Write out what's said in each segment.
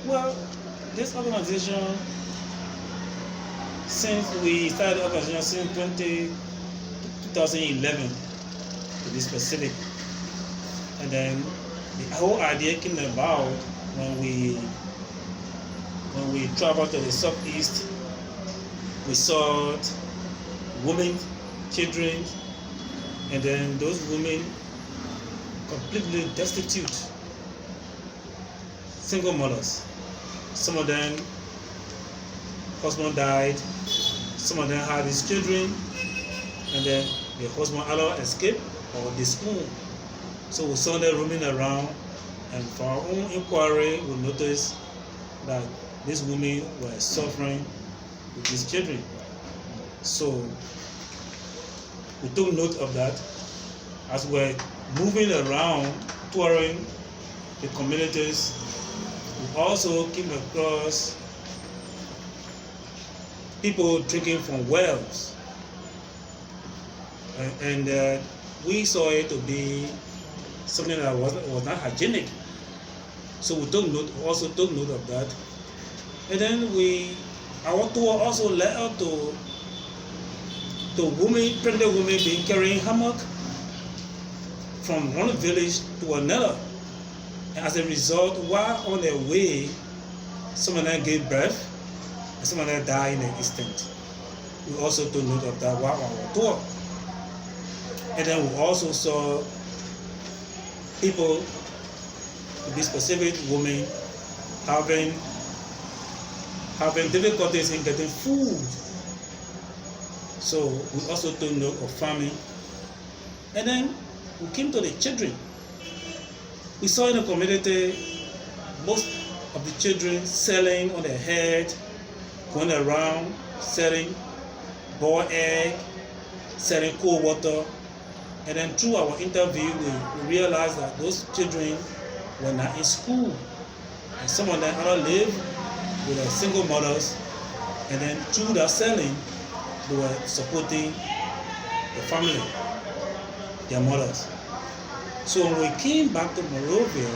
Well, this organization, since we started the organization since 2011, to be specific, and then the whole idea came about when we traveled to the southeast. We saw women, children, and then those women completely destitute, single mothers. Some of them, husband died, some of them had these children, and then the husband either escaped or disowned. So we saw them roaming around, and for our own inquiry, we noticed that these women were suffering with these children. So we took note of that as we're moving around, touring the communities. We also came across people drinking from wells, and we saw it to be something that was not hygienic. So we also took note of that, and then our tour also led up to pregnant women being carrying hammock from one village to another. And as a result, while on their way, some of them gave birth and some of them died in an instant. We also took note of that while on our tour. And then we also saw people, to be specific, women having difficulties in getting food. So we also took note of famine. And then we came to the children. We saw in the community most of the children selling on their head, going around selling boiled egg, selling cold water. And then through our interview, we realized that those children were not in school. And some of them either live with their single mothers, and then through that selling, they were supporting the family, their mothers. So when we came back to Monrovia,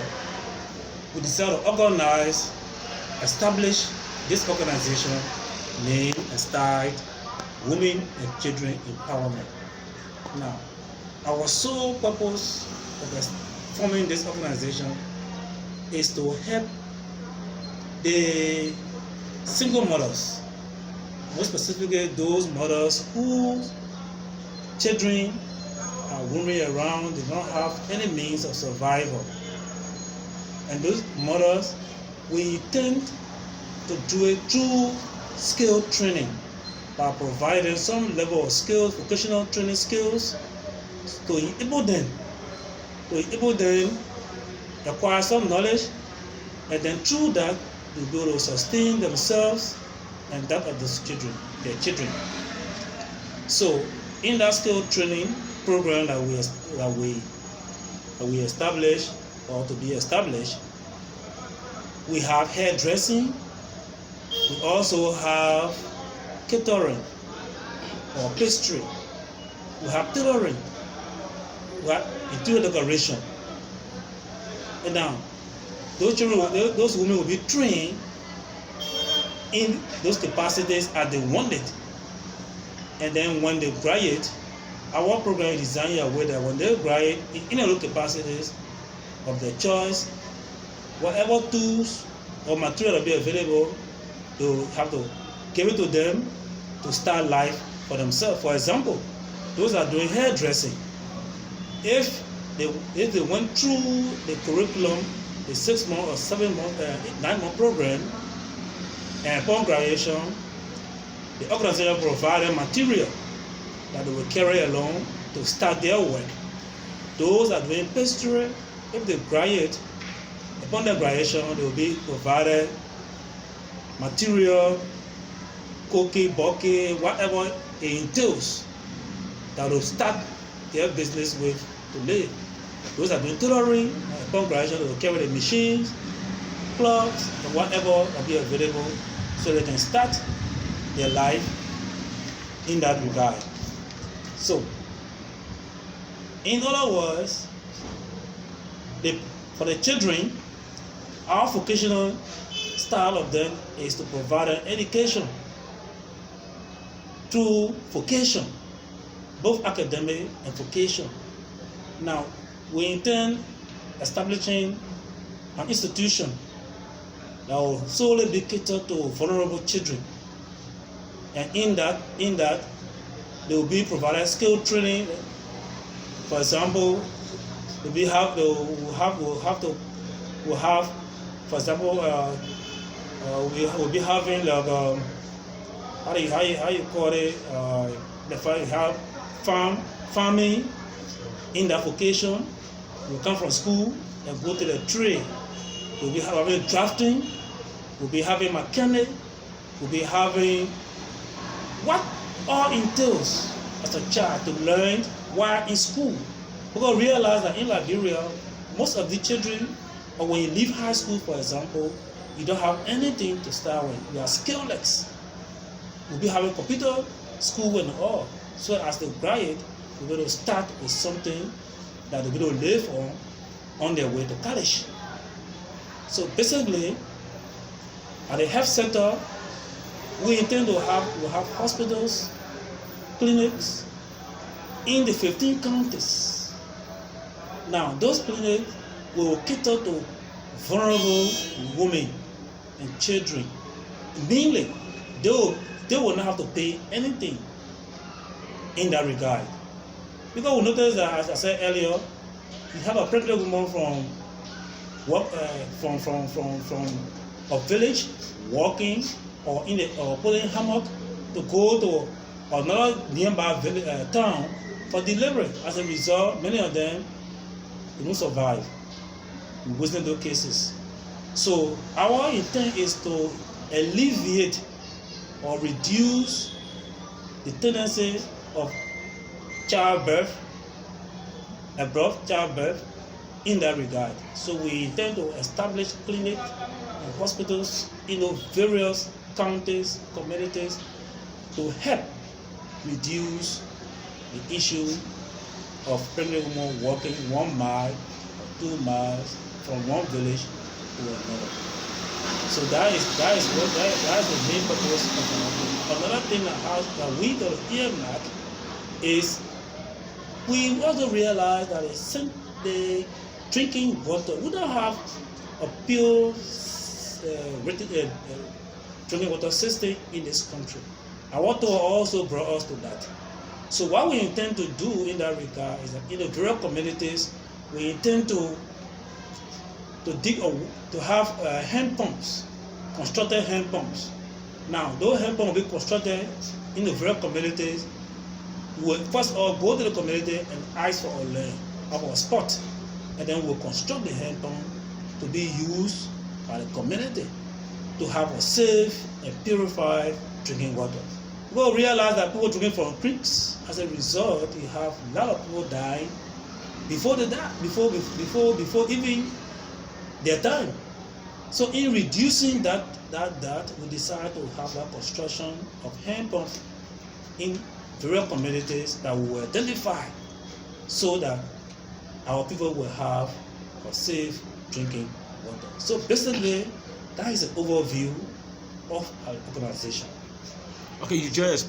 we decided to organize, establish this organization named and styled Women and Children Empowerment. Now, our sole purpose of forming this organization is to help the single mothers, more specifically those mothers whose children are roaming around, they don't have any means of survival. And those mothers, we intend to do it through skill training by providing some level of skills, vocational training skills, to enable them acquire some knowledge, and then through that they'll be able to sustain themselves and that of their children. So in that skill training program that we established or to be established, we have hairdressing, we also have catering or pastry, we have tailoring, we have interior decoration. And now those women will be trained in those capacities as they want it. And then when they graduate, our program is designed in a way that when they graduate in those capacities of their choice, whatever tools or material will be available, they will have to give it to them to start life for themselves. For example, those that are doing hairdressing, if they went through the curriculum, the 6-month or 7-month, 9-month program, and upon graduation, the organization provided material that they will carry along to start their work. Those that are doing pastry, if they graduate, upon their graduation, they will be provided material, cookie, bouquet, whatever it entails, that will start their business with to live. Those that are doing tailoring, upon graduation, they will carry the machines, clothes, and whatever will be available so they can start their life in that regard. So, in other words, for the children, our vocational style of them is to provide an education through vocation, both academic and vocation. Now, we intend establishing an institution that will solely be catered to vulnerable children, and in that they will be provided skill training. For example, we'll have, for example, we'll be having like how you call it, we have farming in that vocation. We come from school and go to the trade. We'll be having drafting. We'll be having mechanic. We'll be having what all entails as a child to learn while in school. Because realize that in Liberia, most of the children, or when you leave high school, for example, you don't have anything to start with. You are skillless. We'll be having computer school and all. So as they graduate, we're going to start with something that they're going to live on their way to college. So basically, at the health center, we intend to have hospitals, clinics in the 15 counties. Now, those clinics will cater to vulnerable women and children. Mainly, they will not have to pay anything in that regard. Because we notice that, as I said earlier, you have a pregnant woman from a village walking or putting hammock to go to another nearby village, town for delivery. As a result, many of them don't survive in those cases. So our intent is to alleviate or reduce the tendency of childbirth, abrupt childbirth in that regard. So we intend to establish clinics and hospitals in various counties, communities to help reduce the issue of pregnant women walking 1 mile or 2 miles from one village to another. So that is the main purpose of our thing. Another thing that we got to earmark is we also realize that the drinking water, we don't have a pure drinking water system in this country. And water also brought us to that. So what we intend to do in that regard is that in the rural communities, we intend to have hand pumps, constructed hand pumps. Now, those hand pumps will be constructed in the rural communities. We will first of all go to the community and ask for a land of a spot, and then we'll construct the hand pump to be used by the community to have a safe and purified drinking water. We'll realize that people drinking from creeks, as a result, you have a lot of people dying before they die, before even their time. So in reducing that, we decide to have that construction of hand pumps in rural communities that we will identify so that our people will have a safe drinking water. So basically, that is an overview of our organization. Okay, you just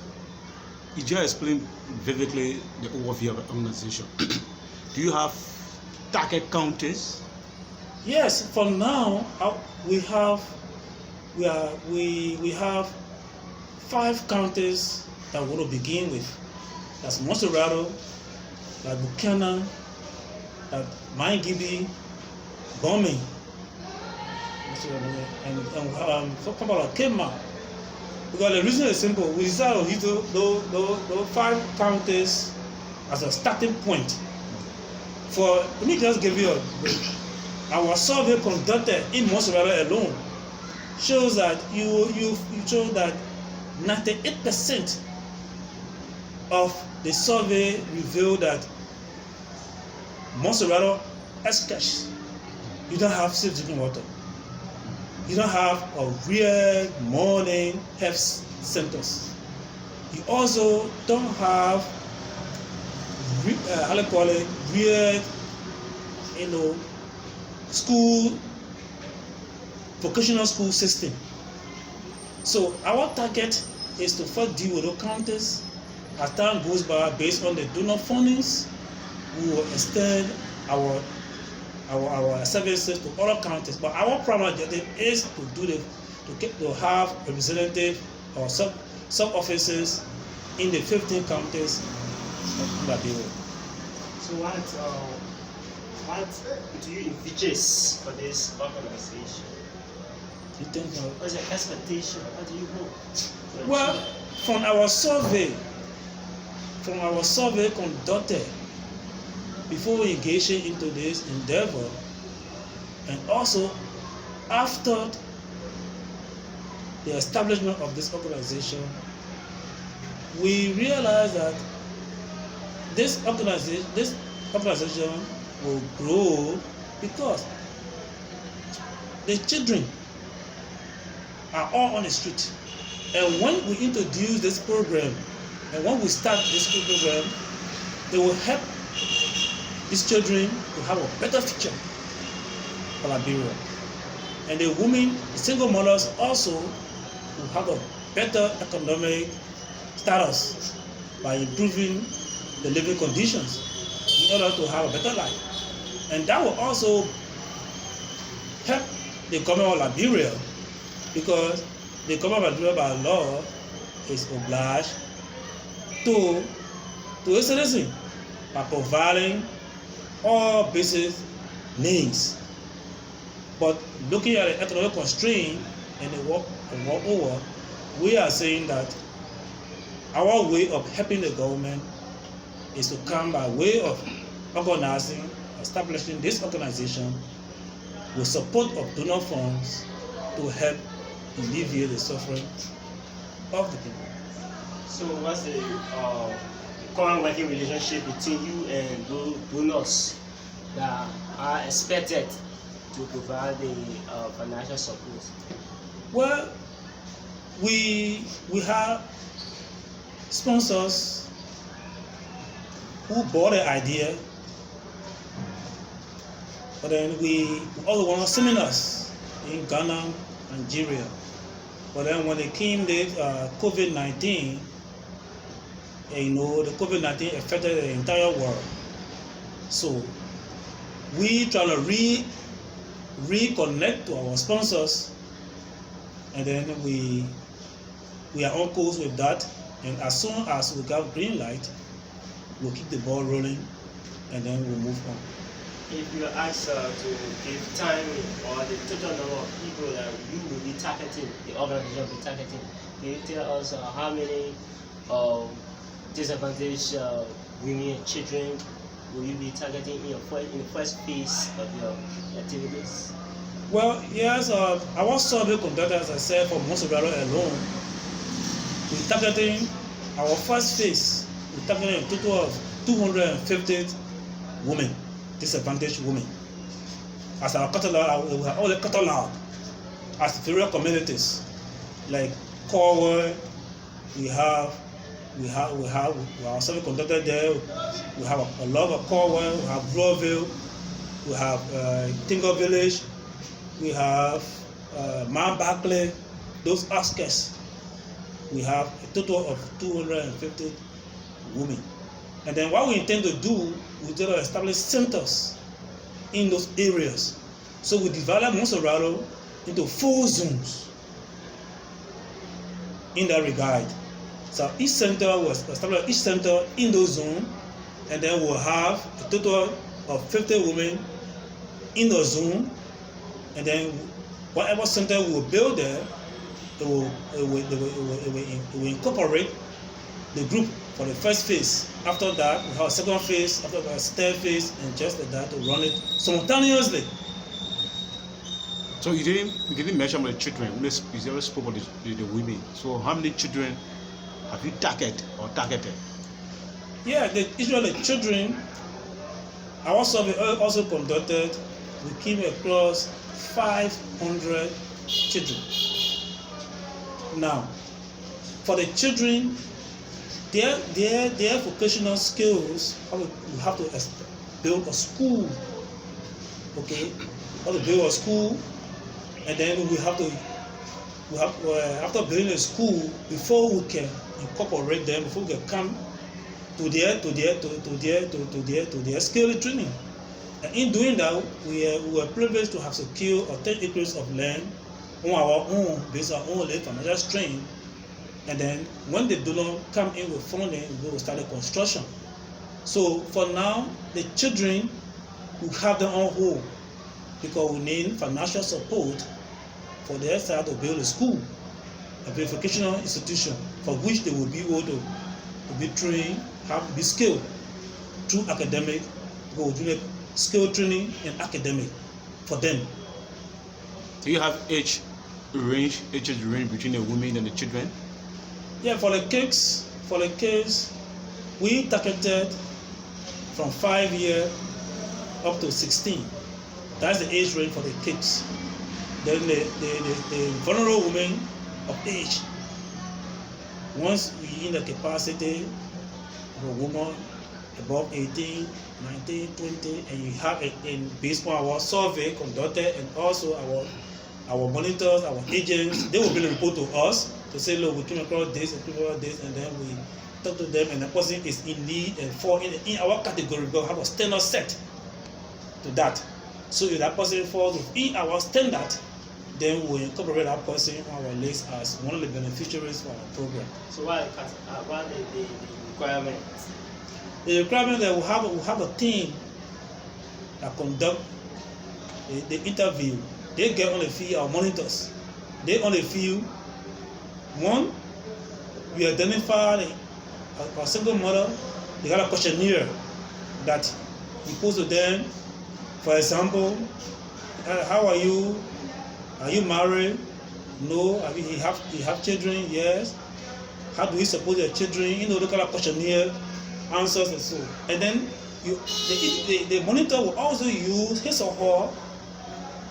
explained vividly the overview of the organization. Do you have target counties? Yes, for now we have 5 counties that we're going to begin with. That's Monserrato, like Buchanan, like Maingibi, Bombing, and talk about Kema. Because the reason is simple. We decided to use those 5 counties as a starting point. Let me just give you our survey conducted in Monserrato alone shows that you show that 98% of the survey revealed that Monserrato Escash, you don't have safe drinking water. You don't have a real morning health centers. You also don't have real, school vocational school system. So our target is to first deal with those counties. As time goes by, based on the donor fundings, we will extend our services to other counties. But our primary objective is to have representative or sub offices in the 15 counties of Liberia. So what do you envisage for this organization? What's your expectation? What do you hope? Well, from our survey conducted before we engage into this endeavor, and also after the establishment of this organization, we realized that this organization will grow because the children are all on the street. And when we introduce this program, and when we start this program, it will help these children to have a better future for Liberia. And the women, the single mothers also will have a better economic status by improving the living conditions in order to have a better life. And that will also help the government of Liberia, because the government of Liberia by law is obliged to a citizen by providing all basic needs. But looking at the economic constraint and the work over, we are saying that our way of helping the government is to come by way of organizing, establishing this organization with support of donor funds to help alleviate the suffering of the people. So what's the current working relationship between you and those donors that are expected to provide the financial support? Well, we have sponsors who bought the idea, but then we also want seminars in Ghana, Nigeria. But then when it came to COVID-19, the COVID-19 affected the entire world. So we try to reconnect to our sponsors, and then we are on course with that. And as soon as we got green light, we'll keep the ball rolling, and then we'll move on. If you are asked to give time or the total number of people that you will be targeting, the organization will be targeting, can you tell us how many disadvantaged women and children will you be targeting in the first phase of your activities? Well, yes, our survey conducted, as I said, for Monserrado alone, we're targeting our first phase. We're targeting a total of 250 women, disadvantaged women. As our catalog, we have all the catalog as various communities like Corwell. We have our survey conducted there. We have a lot of Corwell. We have Groville. We have Tingle Village. We have Mount Barclay. Those outskirts. We have a total of 250 women. And then what we intend to do, we intend to establish centers in those areas. So we develop Monserrado into 4 zones in that regard. So each center was established, each center in those zones, and then we'll have a total of 50 women in the zone, and then whatever center we will build there, it will incorporate the group for the first phase. After that, we have a second phase, after that, a third phase, and just like that to run it simultaneously. So you didn't mention about the children. You never spoke about the women. So how many children have you targeted? Yeah, usually the children. Our survey also conducted. We came across 500 children. Now, for the children, their vocational skills, we have to build a school. Okay, we have to build a school and then after building a school, before we can incorporate them, before we can come to their skill training. And in doing that, we were privileged to have secured 10 acres of land on our own, based on our own financial strength. And then when the donor come in with funding, we will start the construction. So for now, the children will have them on hold because we need financial support for their side to build a school, a vocational institution for which they will be able to be trained, be skilled through academic, go do skill training and academic for them. Do you have age range between the women and the children? Yeah, for the kids, we targeted from 5 years up to 16. That's the age range for the kids. Then the vulnerable women of age. Once we in the capacity of a woman above 18, 19, 20, and you have it in based on our survey conducted and also our monitors, our agents, they will bring a report to us to say, look, we came across this, and then we talk to them, and the person is in need and fall in our category. We have a standard set to that. So if that person falls within our standard, then we incorporate that person on our list as one of the beneficiaries for our program. So what are the requirements? The requirement that we have a team that conduct the interview. They get on the field, our monitors. They on the field. One, we identify a single mother. They got a questionnaire that we pose to them. For example, how are you? Are you married? No. You have children? Yes. How do we support your children? Look at a questionnaire, answers and so. And then the monitor will also use his or her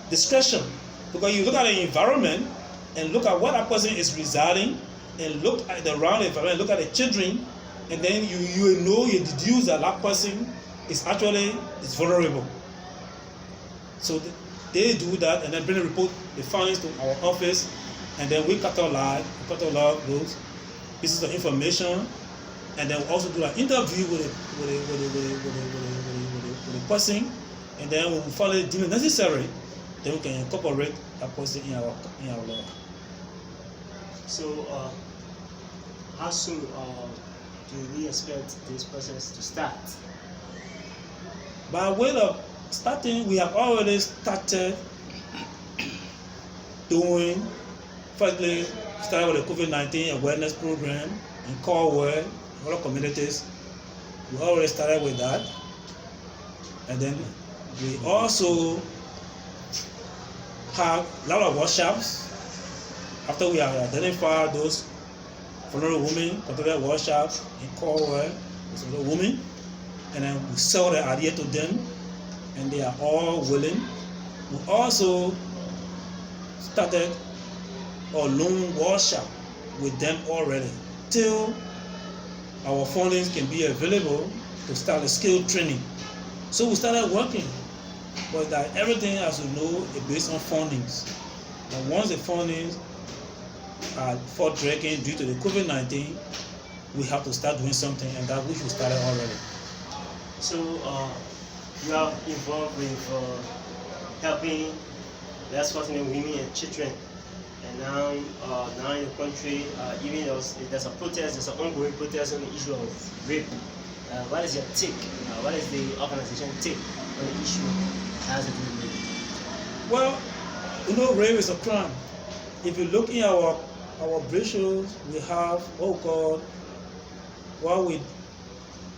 discretion, because you look at the environment and look at what that person is residing, and look at the around environment, look at the children, and then you deduce that person is actually vulnerable. So they do that and then bring the report, the findings to our office, and then we catalog those pieces of information, and then we also do an interview with the person, and then when we follow it deem necessary, then we can incorporate that person in our log. So how soon do we expect this process to start? By way of starting, we have already started doing, firstly, started with the COVID-19 awareness program in Cornwall, other communities. We already started with that. And then we also have a lot of workshops. After we have identified those vulnerable women, conducted workshops in Cornwall with other women, and then we sell the idea to them, and they are all willing. We also started a loan workshop with them already till our fundings can be available to start a skill training. So we started working, but that everything, as you know, is based on fundings. And once the fundings are dragging due to the COVID-19, we have to start doing something, and that which we started already. So you are involved with helping less fortunate women and children, and now in the country, even there's a protest, there's an ongoing protest on the issue of rape. What is your take? What is the organization take on the issue as it is rape? Well, rape is a crime. If you look in our brochures, we have what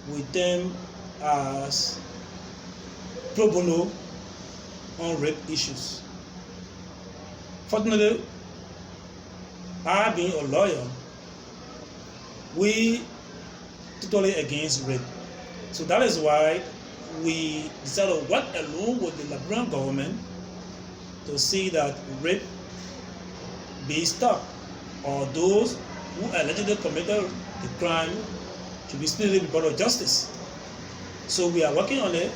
we term as pro bono on rape issues. Fortunately, I being a lawyer, we totally against rape. So that is why we decided to work along with the Liberian government to see that rape be stopped, or those who allegedly committed the crime should be speedily brought to justice. So we are working on it,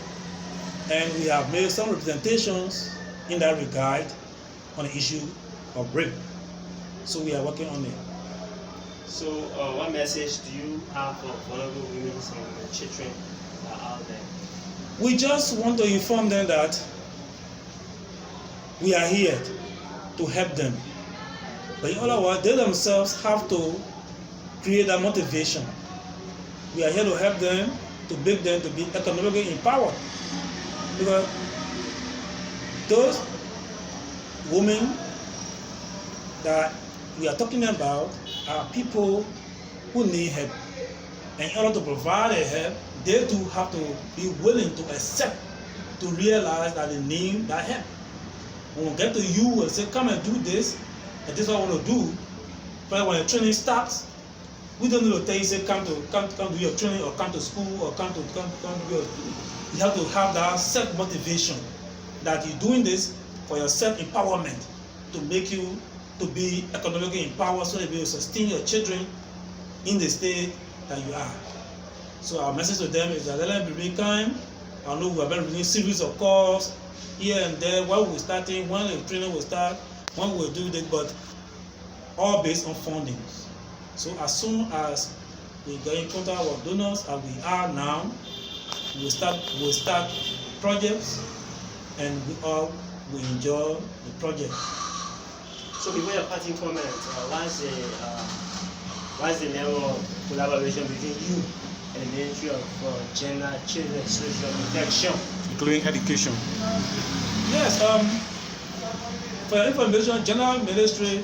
and we have made some representations in that regard, on the issue of rape. So we are working on it. So, what message do you have for vulnerable women and children that are out there? We just want to inform them that we are here to help them. But in other words, they themselves have to create that motivation. We are here to help them, to make them to be economically empowered. Because those women that we are talking about are people who need help. And in order to provide the help, they too have to be willing to accept, to realize that they need that help. When we get to you and say, come and do this, and this is what I want to do, but when the training starts, we don't need to tell you, say, come do your training, or come to school, or come do your. You have to have that self-motivation that you're doing this for your self-empowerment, to make you to be economically empowered, so that you will sustain your children in the state that you are. So our message to them is that let them be kind. I know we are doing series of calls here and there, when we're starting, when the training will start, when we'll do this, but all based on funding. So as soon as we get in contact with donors, as we are now, we'll start projects, and we all will enjoy the project. So before your parting comment, what's the level of collaboration between you and the Ministry of Gender, Children, Social Protection, including education? Yes, for your information, General Ministry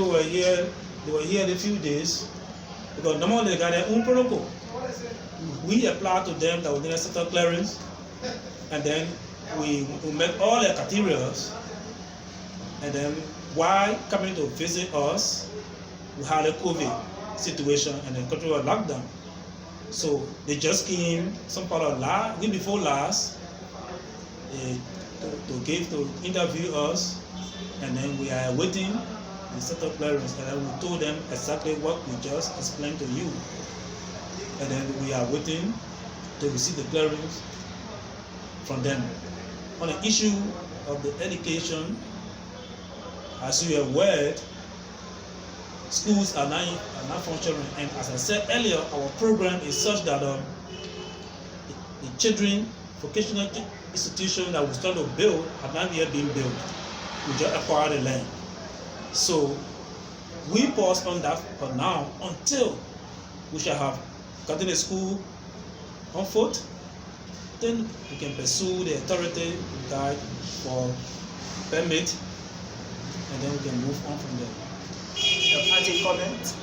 were here. They were here in a few days because normally they got their own protocol. We applied to them that we need a set of clearance, and then we met all their criteria. And then while coming to visit us, we had a COVID situation and the country was locked down. So they just came some part of week before last to interview us, and then we are waiting the set of clearance, and then we told them exactly what we just explained to you. And then we are waiting to receive the clearance from them. On the issue of the education, as you are aware, schools are not functioning, and as I said earlier, our program is such that the children vocational institution that we start to build have not yet been built. We just acquired the land. So we pause on that for now until we shall have gotten a school on foot. Then we can pursue the authority guide for permit, and then we can move on from there. Your parting comment?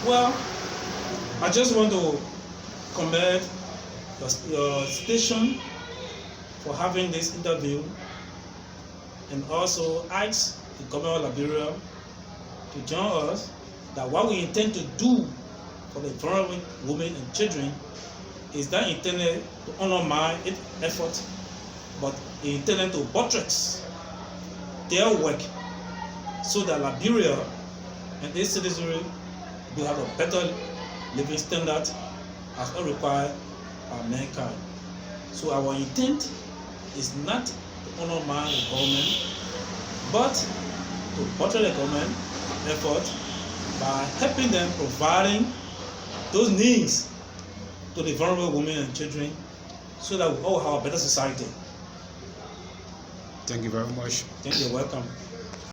Well, I just want to commend your station for having this interview, and also ask the government of Liberia to join us that what we intend to do for the vulnerable women and children is not intended to undermine its effort, but intended to buttress their work so that Liberia and its citizenry will have a better living standard as all required by mankind. So our intent is not to undermine the government, but to buttress the government effort by helping them, providing those needs to the vulnerable women and children, so that we all have a better society. Thank you very much. Thank you. Welcome.